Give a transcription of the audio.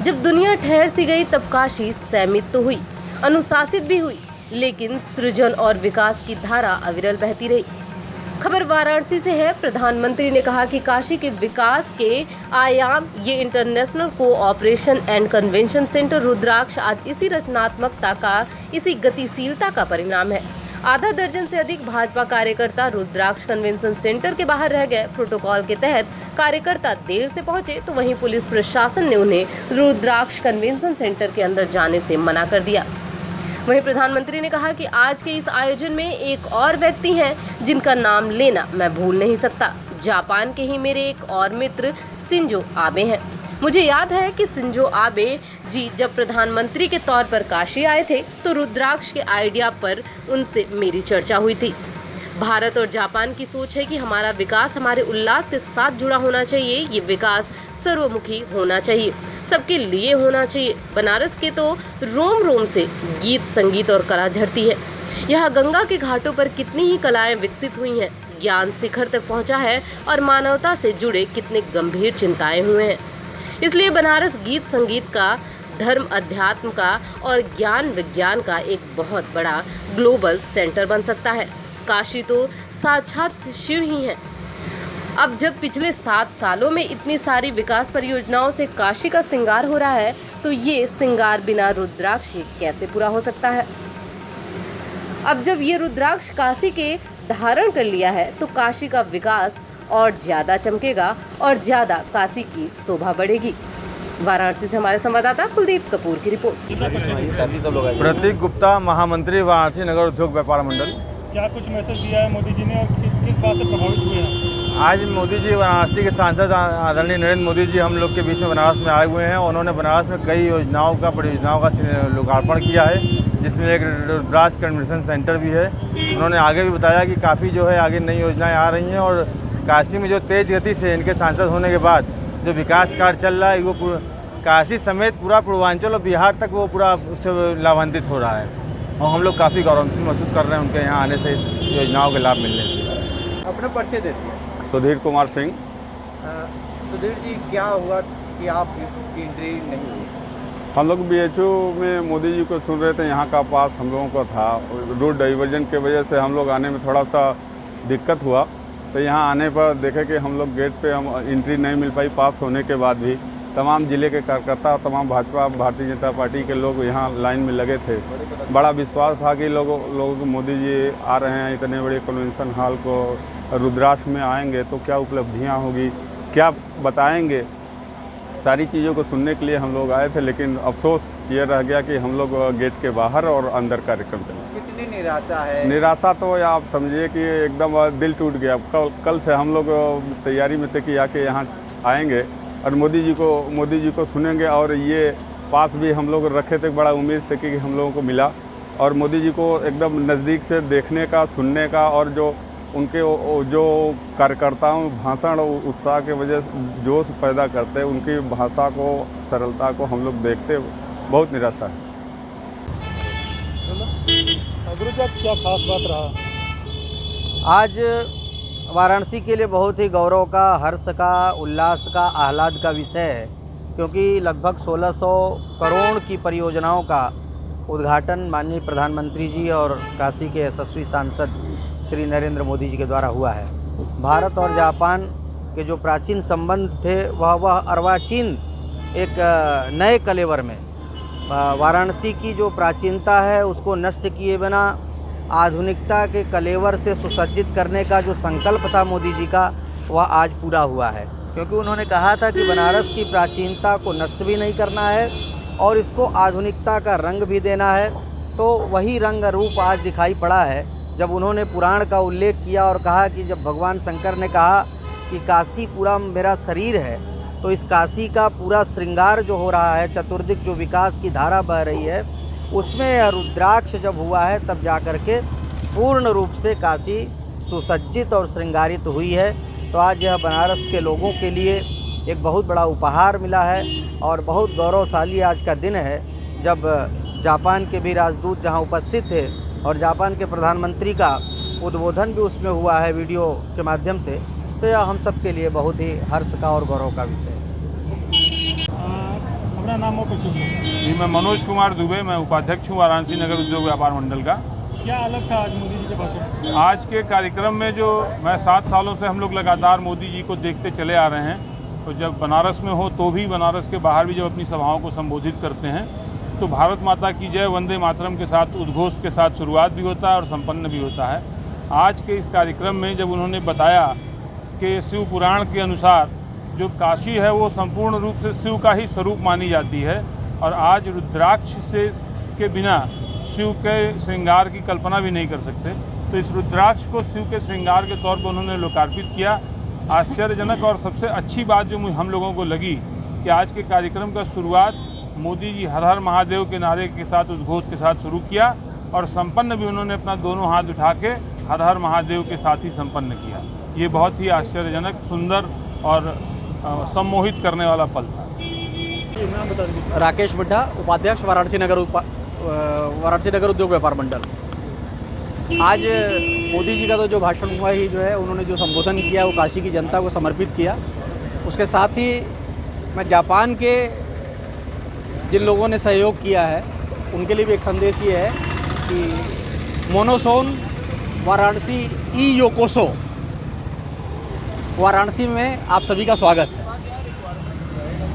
जब दुनिया ठहर सी गई तब काशी सहमित तो हुई, अनुशासित भी हुई, लेकिन सृजन और विकास की धारा अविरल बहती रही। खबर वाराणसी से है। प्रधानमंत्री ने कहा कि काशी के विकास के आयाम ये international cooperation and convention centre Rudraksh आज इसी रचनात्मकता का, इसी गतिशीलता का परिणाम है। आधा दर्जन से अधिक भाजपा कार्यकर्ता रुद्राक्ष कन्वेंशन सेंटर के बाहर रह गए। प्रोटोकॉल के तहत कार्यकर्ता देर से पहुंचे तो वहीं पुलिस प्रशासन ने उन्हें रुद्राक्ष कन्वेंशन सेंटर के अंदर जाने से मना कर दिया। वहीं प्रधानमंत्री ने कहा कि आज के इस आयोजन में एक और व्यक्ति हैं जिनका नाम लेना मैं भूल नहीं सकता। जापान के ही मेरे एक और मित्र शिंजो आबे हैं। मुझे याद है कि शिंजो आबे जी जब प्रधानमंत्री के तौर पर काशी आए थे तो रुद्राक्ष के आइडिया पर उनसे मेरी चर्चा हुई थी। भारत और जापान की सोच है कि हमारा विकास हमारे उल्लास के साथ जुड़ा होना चाहिए। ये विकास सर्वमुखी होना चाहिए, सबके लिए होना चाहिए। बनारस के तो रोम रोम से गीत, संगीत और कला झरती है। यहाँ गंगा के घाटों पर कितनी ही कलाएं विकसित हुई हैं, ज्ञान शिखर तक पहुँचा है और मानवता से जुड़े कितने गंभीर चिंताएं हुए हैं। इसलिए बनारस गीत संगीत का, धर्म अध्यात्म का और ज्ञान विज्ञान का एक बहुत बड़ा ग्लोबल सेंटर बन सकता है। काशी तो साक्षात शिव ही है। अब जब पिछले 7 सालों में इतनी सारी विकास परियोजनाओं से काशी का श्रृंगार हो रहा है तो ये श्रृंगार बिना रुद्राक्ष के कैसे पूरा हो सकता है। अब जब ये रुद्राक्ष काशी के धारण कर लिया है तो काशी का विकास और ज़्यादा चमकेगा और ज़्यादा काशी की शोभा बढ़ेगी। वाराणसी से हमारे संवाददाता कुलदीप कपूर की रिपोर्ट। प्रतीक गुप्ता, महामंत्री, वाराणसी नगर उद्योग व्यापार मंडल। क्या कुछ मैसेज दिया है मोदी जी ने और किस बात से प्रभावित हुए हैं? आज मोदी जी, वाराणसी के सांसद आदरणीय नरेंद्र मोदी जी हम लोग के बीच में बनारस में आए हुए हैं। उन्होंने बनारस में कई परियोजनाओं का लोकार्पण किया है, जिसमें एक रुद्राक्ष कन्वेंशन सेंटर भी है। उन्होंने आगे भी बताया कि काफ़ी जो है आगे नई योजनाएं आ रही हैं और काशी में जो तेज गति से इनके सांसद होने के बाद जो विकास कार्य चल रहा है वो काशी समेत पूरा पूर्वांचल और बिहार तक वो पूरा उससे लाभान्वित हो रहा है और हम लोग काफ़ी गौरवान्वित महसूस कर रहे हैं उनके यहाँ आने से, इस योजनाओं के लाभ मिलने से। अपना परिचय देते हैं। सुधीर कुमार सिंह। सुधीर जी, क्या हुआ कि आपकी एंट्री नहीं हुई? हम लोग BHU में मोदी जी को सुन रहे थे। यहाँ का पास हम लोगों का था, रोड डाइवर्जन के वजह से हम लोग आने में थोड़ा सा दिक्कत हुआ। तो यहाँ आने पर देखे कि हम लोग गेट पे हम एंट्री नहीं मिल पाई। पास होने के बाद भी तमाम ज़िले के कार्यकर्ता, तमाम भाजपा, भारतीय जनता पार्टी के लोग यहाँ लाइन में लगे थे। बड़ा विश्वास था कि लोगों को मोदी जी आ रहे हैं, इतने बड़े कन्वेंशन हॉल को रुद्राक्ष में आएंगे तो क्या उपलब्धियाँ होगी, क्या बताएंगे, सारी चीज़ों को सुनने के लिए हम लोग आए थे। लेकिन अफसोस ये रह गया कि हम लोग गेट के बाहर और अंदर कार्यक्रम चले। कितनी निराशा है? निराशा तो आप समझिए कि एकदम दिल टूट गया। कल से हम लोग तैयारी में थे कि आके यहाँ आएंगे और मोदी जी को सुनेंगे। और ये पास भी हम लोग रखे थे बड़ा उम्मीद से कि हम लोगों को मिला और मोदी जी को एकदम नज़दीक से देखने का, सुनने का और जो उनके जो कार्यकर्ताओं भाषण और उत्साह के वजह से जोश पैदा करते हैं, उनकी भाषा को, सरलता को हम लोग देखते बहुत निराशा है। क्या खास बात रहा? आज वाराणसी के लिए बहुत ही गौरव का, हर्ष का, उल्लास का, आह्लाद का विषय है, क्योंकि लगभग 1600 करोड़ की परियोजनाओं का उद्घाटन माननीय प्रधानमंत्री जी और काशी के यशस्वी सांसद श्री नरेंद्र मोदी जी के द्वारा हुआ है। भारत और जापान के जो प्राचीन संबंध थे वह अर्वाचीन एक नए कलेवर में वाराणसी की जो प्राचीनता है उसको नष्ट किए बिना आधुनिकता के कलेवर से सुसज्जित करने का जो संकल्प था मोदी जी का, वह आज पूरा हुआ है। क्योंकि उन्होंने कहा था कि बनारस की प्राचीनता को नष्ट भी नहीं करना है और इसको आधुनिकता का रंग भी देना है। तो वही रंग रूप आज दिखाई पड़ा है जब उन्होंने पुराण का उल्लेख किया और कहा कि जब भगवान शंकर ने कहा कि काशी पूरा मेरा शरीर है, तो इस काशी का पूरा श्रृंगार जो हो रहा है, चतुर्दिक जो विकास की धारा बह रही है, उसमें रुद्राक्ष जब हुआ है तब जा कर के पूर्ण रूप से काशी सुसज्जित और श्रृंगारित हुई है। तो आज यह बनारस के लोगों के लिए एक बहुत बड़ा उपहार मिला है और बहुत गौरवशाली आज का दिन है जब जापान के भी राजदूत जहां उपस्थित थे और जापान के प्रधानमंत्री का उद्बोधन भी उसमें हुआ है वीडियो के माध्यम से। तो यह हम सब के लिए बहुत ही हर्ष का और गौरव का विषय है। अपना नाम और परिचय। जी, मैं मनोज कुमार दुबे, मैं उपाध्यक्ष हूँ वाराणसी नगर उद्योग व्यापार मंडल का। क्या अलग था आज मोदी जी के भाषण? आज के कार्यक्रम में जो मैं 7 सालों से हम लोग लगातार मोदी जी को देखते चले आ रहे हैं, तो जब बनारस में हो तो भी, बनारस के बाहर भी जब अपनी सभाओं को संबोधित करते हैं तो भारत माता की जय वंदे मातरम के साथ, उद्घोष के साथ शुरुआत भी होता है और संपन्न भी होता है। आज के इस कार्यक्रम में जब उन्होंने बताया कि शिव पुराण के अनुसार जो काशी है वो संपूर्ण रूप से शिव का ही स्वरूप मानी जाती है और आज रुद्राक्ष से के बिना शिव के श्रृंगार की कल्पना भी नहीं कर सकते, तो इस रुद्राक्ष को शिव के श्रृंगार के तौर पर उन्होंने लोकार्पित किया। आश्चर्यजनक और सबसे अच्छी बात जो हम लोगों को लगी कि आज के कार्यक्रम का शुरुआत मोदी जी हर हर महादेव के नारे के साथ, उद्घोष के साथ शुरू किया और संपन्न भी उन्होंने अपना दोनों हाथ उठा के हर हर महादेव के साथ ही संपन्न किया। ये बहुत ही आश्चर्यजनक, सुंदर और सम्मोहित करने वाला पल था। नाम बता दीजिए। राकेश मिड्ढा, उपाध्यक्ष वाराणसी नगर उद्योग व्यापार मंडल। आज मोदी जी का तो जो भाषण हुआ ही, जो है उन्होंने जो संबोधन किया वो काशी की जनता को समर्पित किया। उसके साथ ही मैं जापान के जिन लोगों ने सहयोग किया है उनके लिए भी एक संदेश ये है कि मोनोसोन वाराणसी ई योकोसो, वाराणसी में आप सभी का स्वागत है।